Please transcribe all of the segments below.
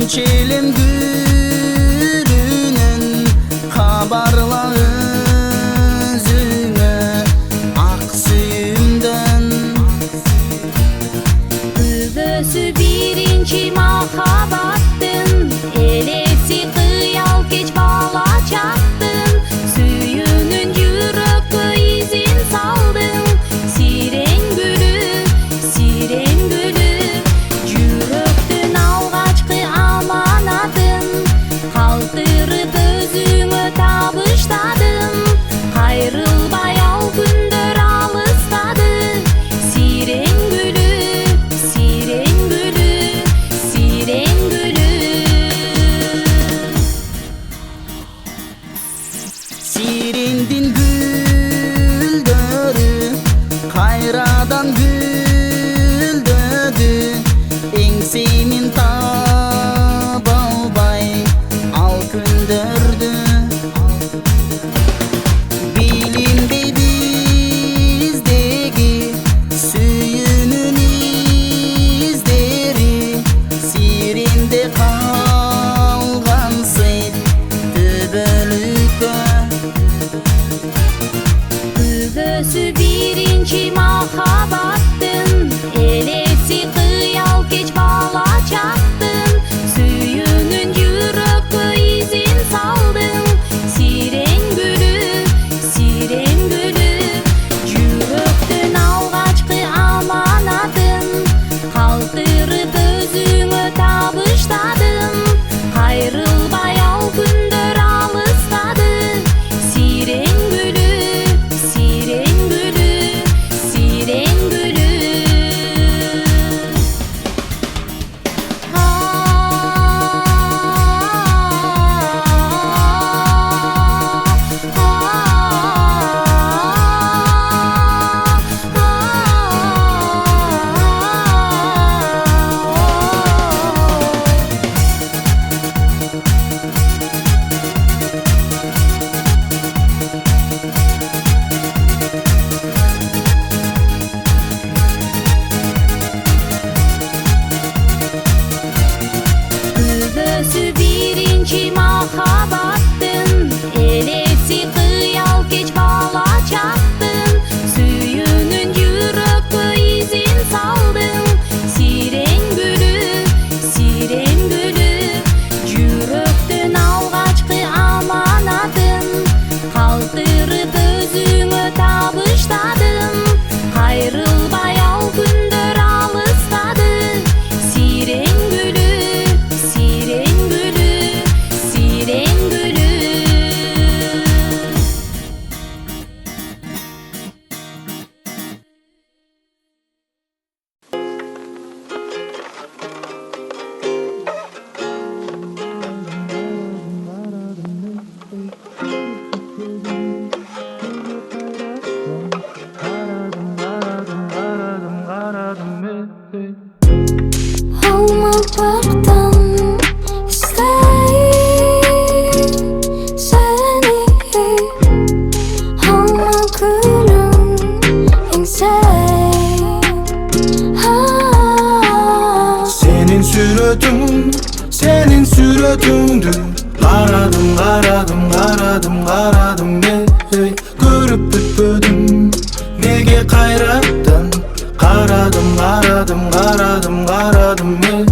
Çelem gülünün kabarla özüne aksıyımdan. Övösü birinci mahabattın, elesi kıyal geç bala çaktın. Süyünün yürek izin saldın, siren gülü, siren gülü. Yürektin algaçkı amanatın, kaldırıp özüngö tabıştadın. Ayrılbay al gündör alыстады, siren gülü, siren gülü, siren gülü. Sirendin güldörü kayradan güldödü. Engsinin tabalbay al gündördü. Bilimde bizdegi süyünün izleri, sirende kalgan seyt töbölükö. Övösü birinci mahabattın, elesi kıyal geç bala çaktın. Süyünün yürek izin saldın, siren gülü, siren gülü. Yürektin algaçkı amanatın, kaldırıp özüngö tabıştadın. Ayrılbay al gündör alыстады, siren gülü, siren gülü, siren gülü. Övösü birinci mahabattın, elesi kıyal geç bala çaktın. Süyünün yürek izin saldın, siren gülü, siren gülü. Yürektin algaçkı amanatın, kaldırıp özüngö tabıştadın. Ayrılbay al gündör alыстады, siren gülü, siren gülü, siren gülü. Olmaktan isteyim seni, olmakın insane. Senin suratın, senin suratındı. Karadım, karadım, karadım, karadım hey. Görüp bütpödüm, nege kayrattın. Karadım, karadım, karadım, karadım hey.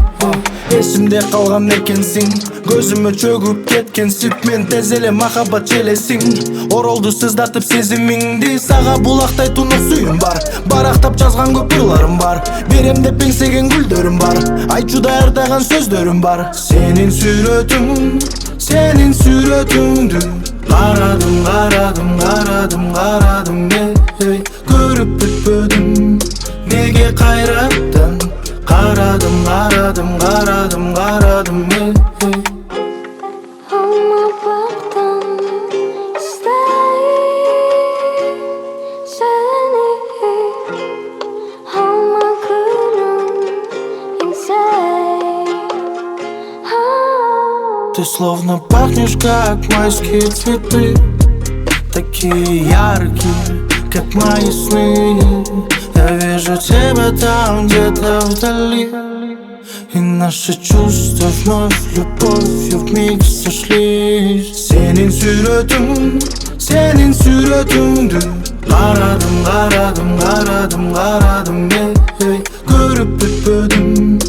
Esimde kalgan ekensin, gözüme çöküp ketken süt men tezele mahabat çelesin. Oroldu sızdatıp sezimingdi, sağa bulakтай tunuq suyum бар. Барактап жазган көп ырларым бар, берем деп пеңсеген гүлдөрүм бар. Айтчуда ардаган сөздөрүм бар. Senin сүрөтүң, senin сүрөтүңдү карадым, карадым, карадым, карадым hey. Көрүп бүтпөдүм, неге кайраттың. Karadım, karadım, karadım, karadım hey. Olmaktan isteyim seni, olmakın insane. Ты словно пахнешь, как майские цветы, такие яркие, как мои сны. Я вижу тебя там где-то вдали, и наши чувства вновь любовью вмиг сошлись. Senin suratыңды қарадым, қарадым, қарадым, қарадым, көріп бітпедім,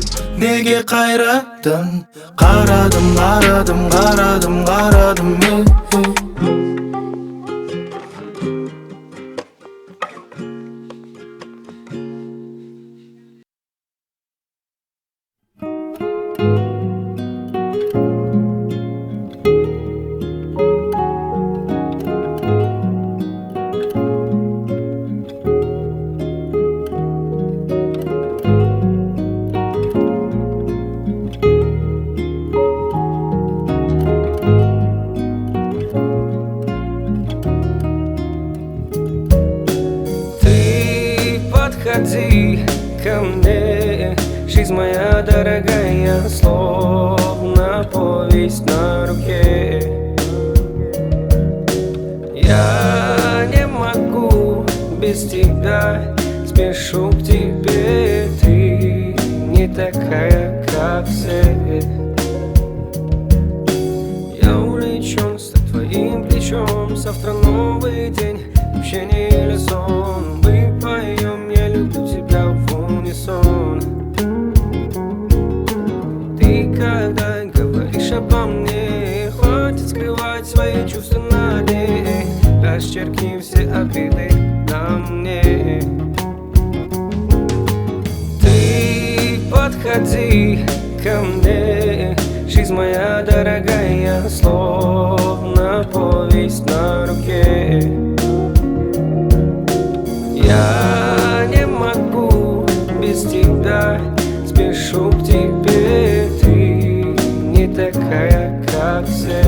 неге қайраттың? Қарадым, қарадым, қарадым, қарадым, Подходи ко мне, жизнь моя дорогая, словно повесть на руке. Я не могу без тебя, спешу к тебе, ты не такая, как все. Я увлечен с твоим плечом, завтра новый день, общение или сон. Мы поем, я люблю тебя в унисон. Ты когда говоришь обо мне, хватит скрывать свои чувства на дне. Расчеркни все обиды на мне. Ты подходи ко мне, жизнь моя дорогая, словно повесть на руке. Я не могу без тебя, спешу к тебе, ты не такая, как все.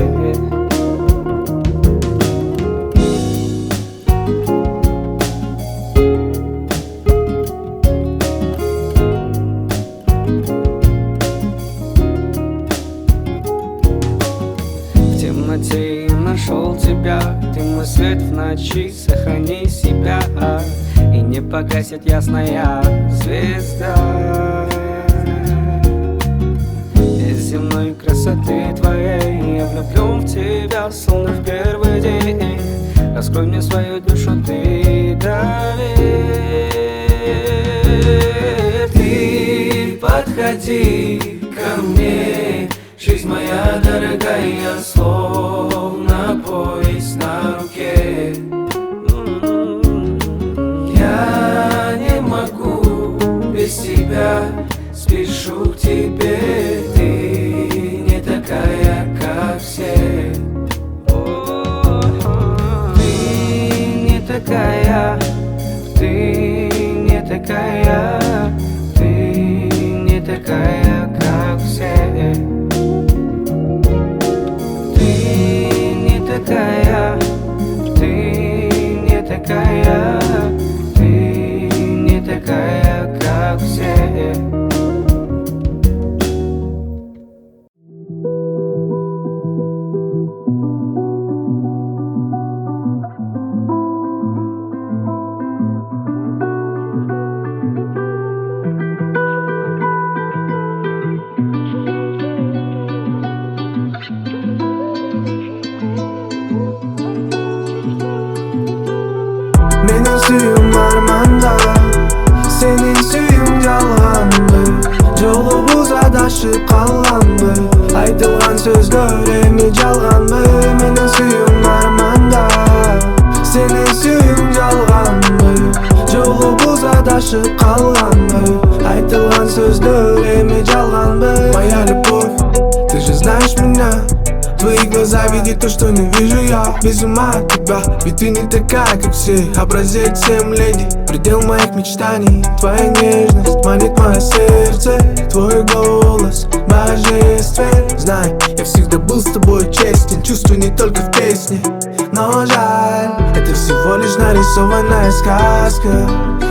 В темноте я нашел тебя, ты мой свет в ночи, сохрани себя, и не погасит ясная звезда. Из земной красоты твоей я влюблен в тебя, словно в первый день. Раскрой мне свою душу, ты доверь. Ты подходи ко мне, жизнь моя дорогая, словно повесть на руке. Я не могу без тебя, спешу к тебе, ты не такая, как все. Ты не такая, ты не такая, ты не такая, как все. Ты не такая, ты не такая, ты не такая, как все. Benim suyum armanda, senin suyun жалганбы. Жолубуз адашып калганбы, айтылган сөздөр эми жалганбы. Менин сүйүм арманда, сенин сүйүң жалганбы. Жолубуз адашып калганбы, айтылган сөздөр эми жалганбы. Моя любовь, ты же знаешь меня. Твои глаза видят то, что не вижу я. Без ума от тебя, ведь ты не такая, как все. Образец всем леди, предел моих мечтаний. Твоя нежность манит мое сердце, твой голос божествен. Знай, я всегда был с тобой честен, чувствую не только в песне. Но жаль, это всего лишь нарисованная сказка,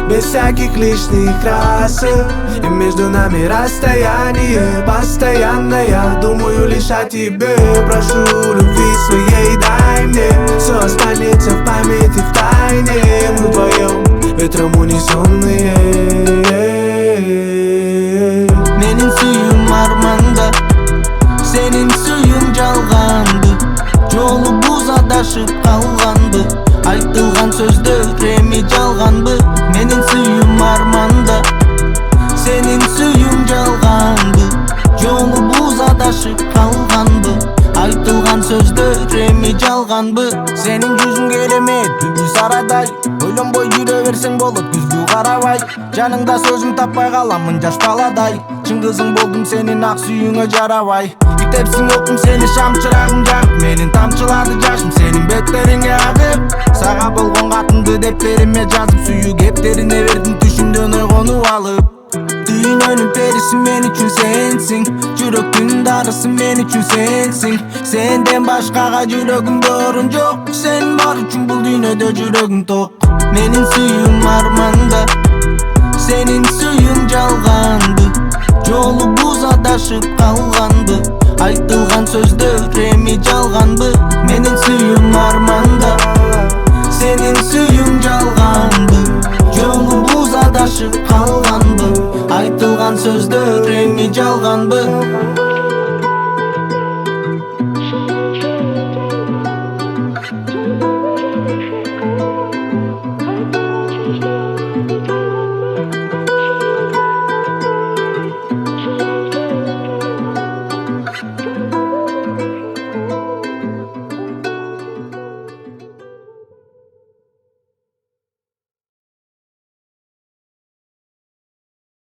без всяких лишних красок. И между нами расстояние постоянное. Думаю лишь о тебе, прошу любви своей дай мне. Все останется в памяти в тайне. Мы вдвоем ветром унесенные. Menin suyum var Senin suyun жалганбы, жолубуз адашып калганбы, айтылган сөздөр эми жалганбы, менин сүйүм арманда. Senin suyun жалганбы, жолубуз адашып калганбы, айтылган сөздөр эми жалганбы. Senin жүзүң керемет, бүлбүл сарадай, ойлонбой жүрө берсең болот күзгү карабай. Жаныңда сөзүм таппай каламын жаш баладай, чын кызың болдум сенин ак сүйүңө жарабай. Күтепсиң октум сени шам чырагым жагып, менин тамчылады жашым сенин беттериңе агып. Сага болгон катымды дептериме жазып, сүйүү кептерине бердим түшүмдөн ойгонуп алып. Düğünün perisi men üçün sensin, жүрөктүн дарысы мен üçün sensin. Senden başkaga жүрөгүмдө орун жок, sen бар үчүн бул дүйнөдө жүрөгүм ток. Менин сүйүм арманда, senin suyun жалганбы, жолубуз адашып калганбы, айтылган сөздөр эми жалганбы. Менин сүйүм арманда, senin suyun жалганбы, жолубуз адашып калганбы, айтылган сөздөр эми жалганбы.